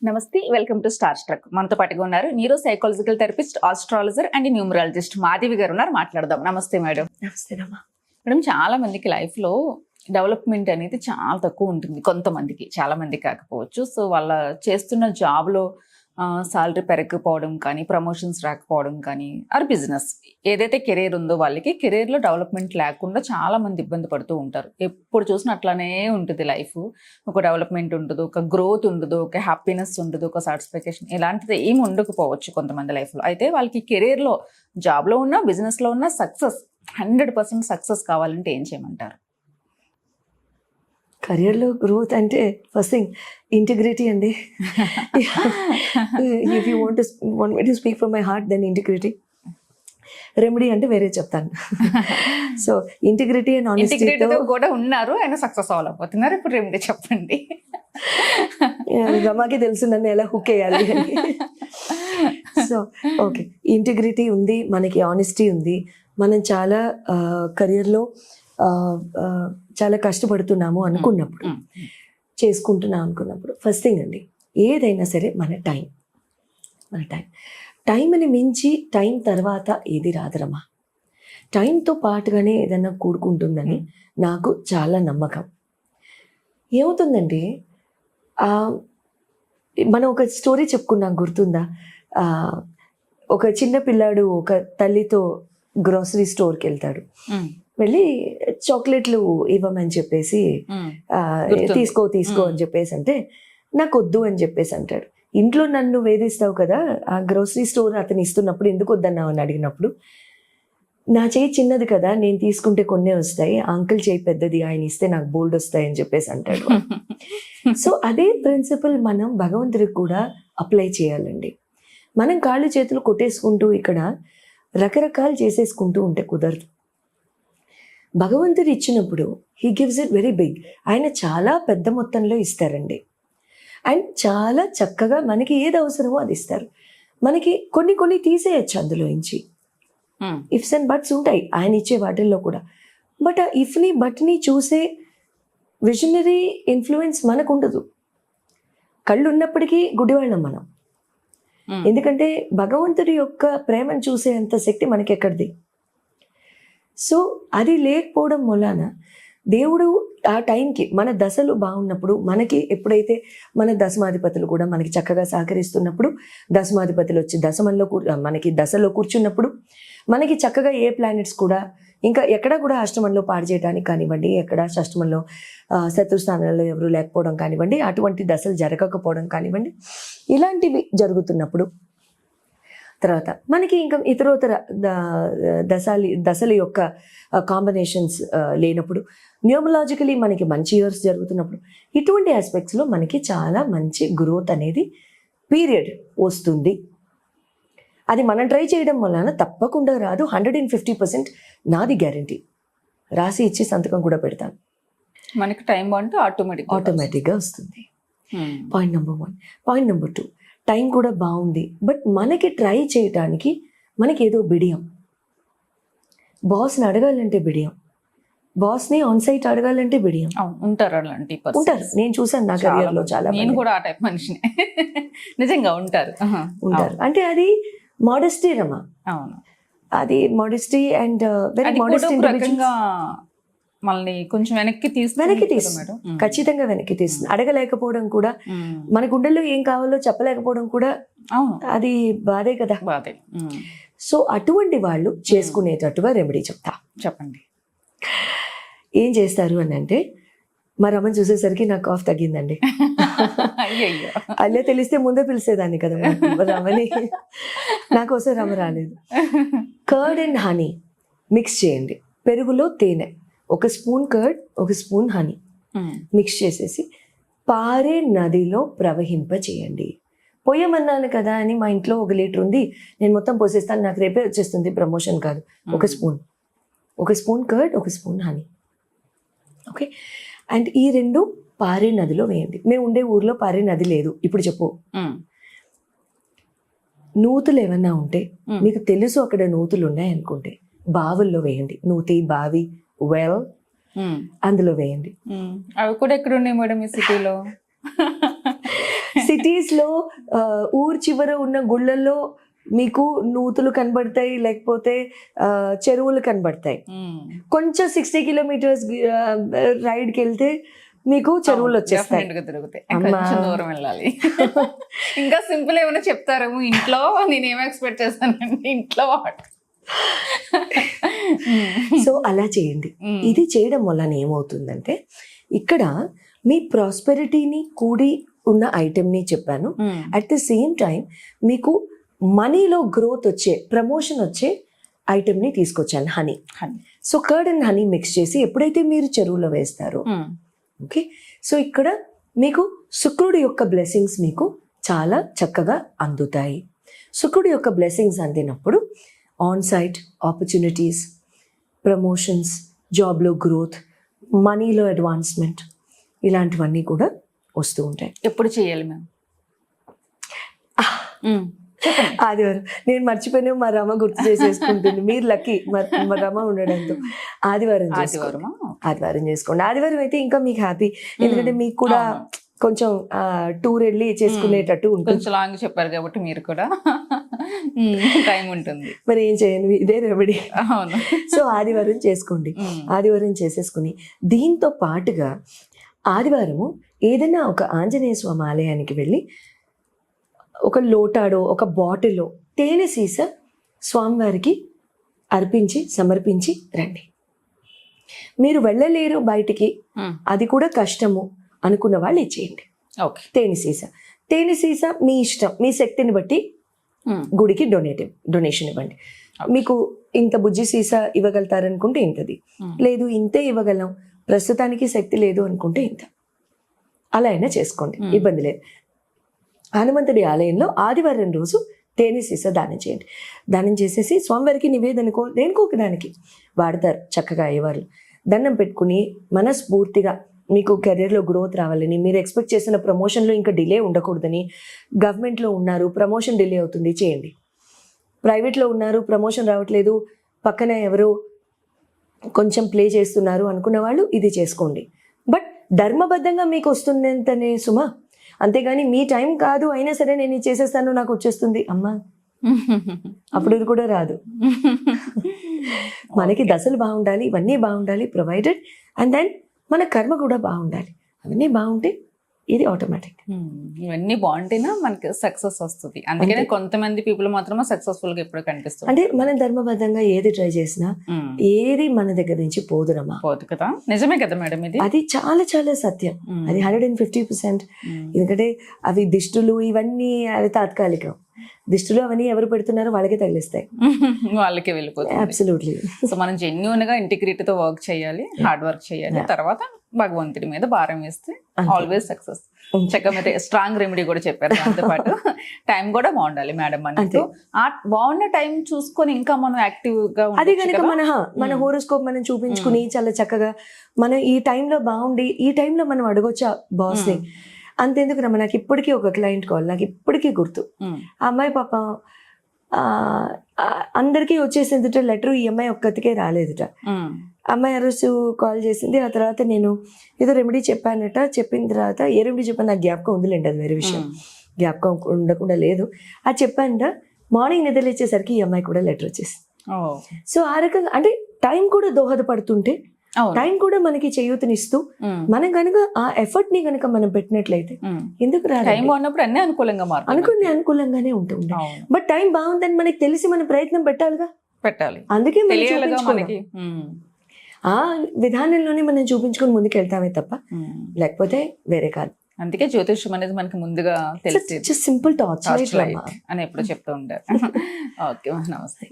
నమస్తే, welcome to star struck. మనతో పాటుగా ఉన్నారు neuro psychological therapist, astrologer and numerologist Madhavi గారు ఉన్నారు. మాట్లాడదాం. నమస్తే మేడం. నమస్తే రమ్మా. మేడం, చాలా మందికి లైఫ్ లో డెవలప్మెంట్ అనేది చాలా తక్కువ ఉంటుంది. కొంతమందికి, చాలా మంది కాకపోవచ్చు. సో వాళ్ళ చేస్తున్న జాబ్ లో సాలరీ పెరగకపోవడం కానీ, ప్రమోషన్స్ రాకపోవడం కానీ, ఆర్ బిజినెస్ ఏదైతే కెరీర్ ఉందో వాళ్ళకి కెరీర్ లో డెవలప్మెంట్ లేకుండా చాలా మంది ఇబ్బంది పడుతూ ఉంటారు. ఎప్పుడు చూసినా అట్లానే ఉంటుంది లైఫ్. ఒక డెవలప్మెంట్ ఉండదు, ఒక గ్రోత్ ఉండదు, ఒక హ్యాపీనెస్ ఉండదు, ఒక సాటిస్ఫాక్షన్ ఇలాంటిది ఏమి ఉండకపోవచ్చు కొంతమంది లైఫ్ లో. అయితే వాళ్ళకి కెరీర్ లో, జాబ్ లో ఉన్న, బిజినెస్ లో ఉన్న సక్సెస్ 100% సక్సెస్ కావాలంటే ఏం చేయమంటారు? కెరియర్లో గ్రోత్ అంటే ఫస్ట్ థింగ్ ఇంటిగ్రిటీ అండి. If you want me to speak from my heart, then integrity. Remedy అంటే వేరే చెప్తాను. సో ఇంటిగ్రిటీ అండ్ ఆనెస్టీతో కూడా ఉన్నారు, ఆయన సక్సెస్ అవ్వలేకపోతున్నారు. ఇప్పుడు రెమెడీ చెప్పండి. రమాకి తెలుసు నన్ను ఎలా హుక్ వేయాలి అని. సో ఓకే, ఇంటిగ్రిటీ ఉంది, మనకి ఆనెస్టీ ఉంది. మనం చాలా కెరియర్లో చాలా కష్టపడుతున్నాము అనుకున్నప్పుడు, చేసుకుంటున్నాం అనుకున్నప్పుడు, ఫస్ట్ థింగ్ అండి, ఏదైనా సరే మన టైంని మించి టైం తర్వాత ఏది రాదరమ్మా. టైంతో పాటుగానే ఏదైనా కూడుకుంటుందని నాకు చాలా నమ్మకం. ఏమవుతుందంటే మనం ఒక స్టోరీ చెప్పుకున్నాం, గుర్తుందా? ఒక చిన్న పిల్లాడు ఒక తల్లితో గ్రోసరీ స్టోర్కి వెళ్తాడు. వెళ్ళి చాక్లెట్లు ఇవ్వమని చెప్పేసి తీసుకో అని చెప్పేసి అంటే, నాకు వద్దు అని చెప్పేసి అంటాడు. ఇంట్లో నన్ను వేధిస్తావు కదా, ఆ గ్రోసరీ స్టోర్ అతను ఇస్తున్నప్పుడు ఎందుకు వద్దన్నావు అని అడిగినప్పుడు, నా చేయి చిన్నది కదా, నేను తీసుకుంటే కొన్నే వస్తాయి, అంకుల్ చేయి పెద్దది, ఆయన ఇస్తే నాకు బోల్డ్ వస్తాయి అని చెప్పేసి అంటాడు. సో అదే ప్రిన్సిపల్ మనం భగవంతుడికి కూడా అప్లై చేయాలండి. మనం కాళ్ళు చేతులు కొట్టేసుకుంటూ ఇక్కడ రకరకాలు చేసేసుకుంటూ ఉంటే కుదరదు. భగవంతుడు ఇచ్చినప్పుడు he gives it very big. ఆయన చాలా పెద్ద మొత్తంలో ఇస్తారండి. అండ్ చాలా చక్కగా మనకి ఏది అవసరమో అది ఇస్తారు. మనకి కొన్ని తీసేయచ్చు అందులోంచి. ఇఫ్స్ అండ్ బట్స్ ఉంటాయి ఆయన ఇచ్చే వాటిల్లో కూడా. బట్ ఆ ఇఫ్ని బట్ని చూసే విజనరీ ఇన్ఫ్లుయెన్స్ మనకు ఉండదు. కళ్ళు ఉన్నప్పటికీ గుడివాళ్ళం మనం. ఎందుకంటే భగవంతుడి యొక్క ప్రేమను చూసే అంత శక్తి మనకి ఎక్కడిది. సో అది లేకపోవడం వలన దేవుడు ఆ టైంకి మన దశలు బాగున్నప్పుడు, మనకి ఎప్పుడైతే మన దశమాధిపతులు కూడా మనకి చక్కగా సహకరిస్తున్నప్పుడు, దశమాధిపతులు వచ్చి మనకి దశలో కూర్చున్నప్పుడు, మనకి చక్కగా ఏ ప్లానెట్స్ కూడా ఇంకా ఎక్కడ కూడా అష్టమంలో పాడు చేయడానికి కానివ్వండి, ఎక్కడ అష్టమంలో శత్రుస్థానాల్లో ఎవరు లేకపోవడం కానివ్వండి, అటువంటి దశలు జరగకపోవడం కానివ్వండి, ఇలాంటివి తర్వాత మనకి ఇంకా ఇతరోతర దశల యొక్క కాంబినేషన్స్ లేనప్పుడు, న్యూమరాలజికలీ మనకి మంచి ఇయర్స్ జరుగుతున్నప్పుడు, ఇటువంటి ఆస్పెక్ట్స్లో మనకి చాలా మంచి గ్రోత్ అనేది పీరియడ్ వస్తుంది. అది మనం ట్రై చేయడం వలన తప్పకుండా రాదు. 150% నాది గ్యారంటీ. రాసి ఇచ్చి సంతకం కూడా పెడతాను. మనకి టైం బాగుంటే ఆటోమేటిక్గా వస్తుంది. Point number 1. Point number 2, time కూడా బాగుంది, బట్ మనకి ట్రై చేయడానికి మనకి ఏదో బిడియం. బాస్ని అడగాలంటే బిడియం, బాస్ని ఆన్ సైట్ అడగాలంటే బిడియం. ఉంటారు. నేను చూసాను నా కెరియర్లో చాలా. నేను కూడా ఆ టైప్ మనిషిని. నిజంగా ఉంటారు. అంటే అది మోడెస్టీ రమా. అవును, అది మోడెస్టీ అండ్ వెరీ మోడెస్ట్. మళ్ళీ కొంచెం వెనక్కి తీస్తుంది, ఖచ్చితంగా వెనక్కి తీస్తుంది. అడగలేకపోవడం కూడా, మన గుండెల్లో ఏం కావాలో చెప్పలేకపోవడం కూడా అది బాధే కదా. సో అటువంటి వాళ్ళు చేసుకునేటట్టుగా రెమెడీ చెప్పండి. ఏం చేస్తారు అని అంటే, మా రమని చూసేసరికి నాకు కాఫ్ తగ్గిందండి. అల్లే తెలిస్తే ముందే పిలిచేదాన్ని కదా రమని. నాకోసం రమ రాలేదు. కర్డ్ అండ్ హనీ మిక్స్ చేయండి. పెరుగులో తేనె, 1 spoon curd, 1 spoon honey mix చేసేసి పారే నదిలో ప్రవహింపచేయండి. పొయ్యమన్నాను కదా అని మా ఇంట్లో 1 లీటర్ ఉంది, నేను మొత్తం పోసేస్తాను, నాకు రేపే వచ్చేస్తుంది, ప్రమోషన్ కాదు. 1 spoon curd, 1 spoon honey. Okay. And ఈ 2 పారే నదిలో వేయండి. మేము ఉండే ఊర్లో పారే నది లేదు. ఇప్పుడు చెప్పు, నూతులు ఏమన్నా ఉంటే, మీకు తెలుసు అక్కడ నూతులు ఉన్నాయి అనుకుంటే, బావుల్లో వేయండి. నూతి, బావి, వెల్, అందులో వేయండి. అవి కూడా ఎక్కడ ఉన్నాయి మేడం ఈ సిటీలో? సిటీస్లో ఊరు చివర ఉన్న గుళ్ళల్లో మీకు నూతులు కనబడతాయి, లేకపోతే చెరువులు కనబడతాయి. కొంచెం 60 కిలోమీటర్స్ రైడ్కి వెళ్తే మీకు చెరువులు వచ్చేస్తాయి. తిరుగుతాయి, కొంచెం దూరం వెళ్ళాలి. ఇంకా సింపుల్ ఏమైనా చెప్తారేమో ఇంట్లో. నేనేం ఎక్స్పెక్ట్ చేస్తానండి ఇంట్లో వాటర్. సో అలా చేయండి. ఇది చేయడం వల్ల ఏమవుతుందంటే ఇక్కడ మీ ప్రాస్పెరిటీని కూడి ఉన్న ఐటెంని చెప్పాను. అట్ ద సేమ్ టైం మీకు మనీలో గ్రోత్ వచ్చే, ప్రమోషన్ వచ్చే ఐటెంని తీసుకొచ్చాను, honey. So curd and honey mix చేసి ఎప్పుడైతే మీరు చెరువులో వేస్తారో, ఓకే, సో ఇక్కడ మీకు శుక్రుడి యొక్క బ్లెస్సింగ్స్ మీకు చాలా చక్కగా అందుతాయి. శుక్రుడి యొక్క బ్లెస్సింగ్స్ అందినప్పుడు ఆన్ సైట్ ఆపర్చునిటీస్, ప్రమోషన్స్, జాబ్లో గ్రోత్, మనీలో అడ్వాన్స్మెంట్, ఇలాంటివన్నీ కూడా వస్తూ ఉంటాయి. ఎప్పుడు చేయాలి మేము? ఆదివారం. నేను మర్చిపోయినా మా రమ గుర్తు చేసేసుకుంటుంది. మీరు లక్కీ మా రమ ఉండడంతో. ఆదివారం చేసుకోండి. ఆదివారం అయితే ఇంకా మీకు హ్యాపీ, ఎందుకంటే మీకు కూడా కొంచెం టూర్ వెళ్ళి చేసుకునేటట్టు ఉంటుంది. కొంచెం లాంగ్ చెప్పారు కాబట్టి మీరు కూడా టైం ఉంటుంది. మరి ఏం చేయండి, ఇదే రెమెడీ. సో ఆదివారం చేసుకోండి. ఆదివారం చేసేసుకుని దీంతో పాటుగా ఆదివారము ఏదైనా ఒక ఆంజనేయ స్వామి ఆలయానికి వెళ్ళి ఒక లోటాడో ఒక బాటిల్లో తేనె సీస స్వామివారికి అర్పించి సమర్పించి రండి. మీరు వెళ్ళలేరు బయటికి, అది కూడా కష్టము అనుకున్న వాళ్ళు ఇచ్చేయండి. తేనె సీస మీ ఇష్టం, మీ శక్తిని బట్టి గుడికి డొనేషన్ ఇవ్వండి. మీకు ఇంత బుజ్జి సీసా ఇవ్వగలుగుతారనుకుంటే ఇంతది, లేదు ఇంతే ఇవ్వగలం, ప్రస్తుతానికి శక్తి లేదు అనుకుంటే ఇంత, అలా అయినా చేసుకోండి, ఇబ్బంది లేదు. హనుమంతుడి ఆలయంలో ఆదివారం రోజు తేనె సీసా దానం చేయండి. దానం చేసేసి స్వామివారికి నివేదనకో దేనికో దానికి వాడతారు చక్కగా అయ్యేవారు. దండం పెట్టుకుని మనస్ఫూర్తిగా మీకు కెరీర్లో గ్రోత్ రావాలని, మీరు ఎక్స్పెక్ట్ చేసిన ప్రమోషన్లో ఇంకా డిలే ఉండకూడదని, గవర్నమెంట్లో ఉన్నారు ప్రమోషన్ డిలే అవుతుంది చేయండి, ప్రైవేట్లో ఉన్నారు ప్రమోషన్ రావట్లేదు పక్కన ఎవరో కొంచెం ప్లే చేస్తున్నారు అనుకున్న వాళ్ళు ఇది చేసుకోండి. బట్ ధర్మబద్ధంగా మీకు వస్తుందంతనే సుమా, అంతేగాని మీ టైం కాదు అయినా సరే నేను ఇది చేసేస్తాను నాకు వచ్చేస్తుంది అమ్మా, అప్పుడు ఇది కూడా రాదు. మనకి దశలు బాగుండాలి, ఇవన్నీ బాగుండాలి ప్రొవైడెడ్, అండ్ దెన్ మన కర్మ కూడా బాగుండాలి. అవన్నీ బాగుంటే ఇది ఆటోమేటిక్. ఇవన్నీ బాగుంటేనా మనకి సక్సెస్ వస్తుంది. అందుకనే కొంతమంది పీపుల్ మాత్రమే సక్సెస్ఫుల్ గా ఇప్పుడు కనిపిస్తుంది. అంటే మనం ధర్మబద్ధంగా ఏది ట్రై చేసినా ఏది మన దగ్గర నుంచి పోదునమ్మా. పోదు కదా, నిజమే కదా మేడం, ఇది అది చాలా చాలా సత్యం. అది 150%. ఎందుకంటే అవి దిష్టులు ఇవన్నీ అవి తాత్కాలికం. దిష్టులు అవన్నీ ఎవరు పెడుతున్నారో వాళ్ళకే తగిలిస్తాయి, వాళ్ళకే వెళ్ళిపోతుంది. అబ్సల్యూట్లీ. సో మనం జెన్యూన్ గా ఇంటిగ్రిటీతో వర్క్ చేయాలి, హార్డ్ వర్క్ చేయాలి, తర్వాత భగవంతుడి మీద భారం వేస్తే ఆల్వేస్ సక్సెస్. చక్కగా స్ట్రాంగ్ రెమెడీ కూడా చెప్పారు. దాంతో పాటు టైం కూడా బాగుండాలి మేడం. మనకు ఆ బాగున్న టైం చూసుకొని ఇంకా మనం యాక్టివ్ గా అది కనుక మన హోరోస్కోప్ మనం చూపించుకుని చాలా చక్కగా మనం ఈ టైంలో బాగుండి ఈ టైంలో మనం అడగొచ్చా బాస్ ని. అంతెందుకు రమ్మ, నాకు ఇప్పటికీ ఒక క్లయింట్ కాల్, నాకు ఇప్పటికీ గుర్తు. ఆ అమ్మాయి పాప అందరికీ వచ్చేసిందిట లెటర్, ఈ అమ్మాయి ఒక్కతికే రాలేదుట. అమ్మాయి ఆ రోజు కాల్ చేసింది. ఆ తర్వాత నేను ఏదో రెమెడీ చెప్పానట. చెప్పిన తర్వాత ఏ రెమెడీ చెప్పాను నాకు జ్ఞాపకం ఉందిలేండి, అది వేరే విషయం, జ్ఞాపకం ఉండకుండా లేదు. అది చెప్పానట. మార్నింగ్ నిద్ర లేచేసరికి ఈ అమ్మాయి కూడా లెటర్ వచ్చేసింది. సో ఆ రకంగా అంటే టైం కూడా దోహదపడుతుంటే, టైం కూడా మనకి చేయూతనిస్తూ మనం కనుక ఆ ఎఫర్ట్ ని కనుక మనం పెట్టినట్లయితే ఎందుకు అన్ని అనుకూలంగానే ఉంటుంది. బట్ టైం బాగుందని మనకి తెలిసి మనం ప్రయత్నం పెట్టాలి. అందుకే ఆ విధానంలోనే మనం చూపించుకొని ముందుకు వెళ్తామే తప్ప లేకపోతే వేరే కాదు. అందుకే జ్యోతిష్యం అనేది మనకి ముందుగా తెలిసి సింపుల్ టార్చ్ లైట్ అని ఎప్పుడు చెప్తూ ఉంటారు. ఓకే, నమస్తే.